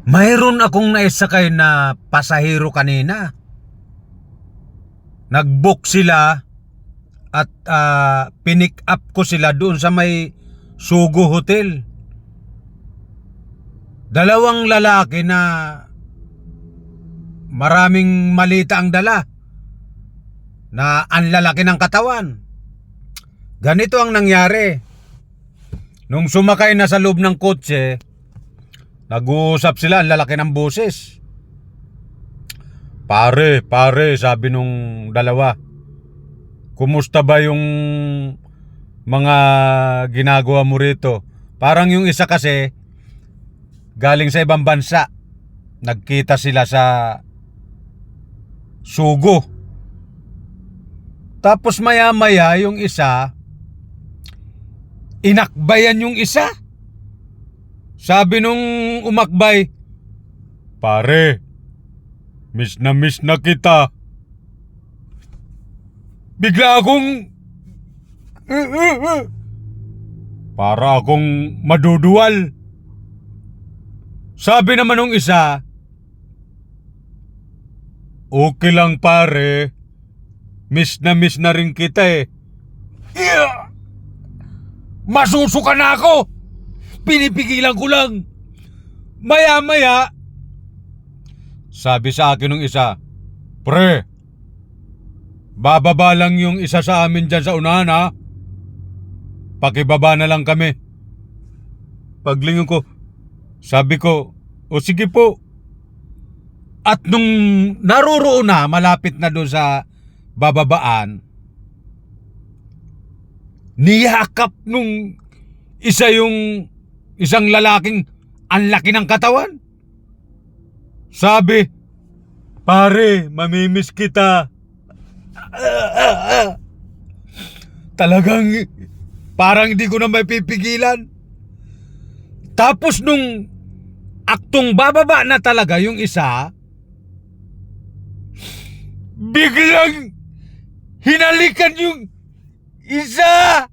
Mayroon akong naisakay na pasahero kanina. Nag-book sila at pinick up ko sila doon sa may Sugo Hotel. Dalawang lalaki na maraming malita ang dala, na ang lalaki ng katawan. Ganito ang nangyari. Nung sumakay na sa loob ng kotse, nag-uusap sila, ang lalaki ng boses. Pare, sabi nung dalawa, kumusta ba yung mga ginagawa mo rito? Parang yung isa kasi galing sa ibang bansa. Nagkita sila sa Sugo. Tapos maya-maya yung isa, inakbayan yung isa. Sabi nung umakbay, pare, miss na kita. Bigla akong para akong maduduwal. Sabi naman nung isa, okay lang pare, miss na rin kita eh. Yeah! Masusuka na ako. Pinipigilan ko lang. Maya-maya, sabi sa akin ng isa, pre, bababa lang yung isa sa amin dyan sa unahan ha. Pakibaba na lang kami. Paglingon ko, sabi ko, o sige po. At nung naroroon na, malapit na doon sa bababaan, niyakap nung isa yung isang lalaking ang laki ng katawan. Sabi, pare, mamimiss kita. Talagang parang hindi ko na mapipigilan. Tapos nung aktong bababa na talaga yung isa, biglang hinalikan yung isa.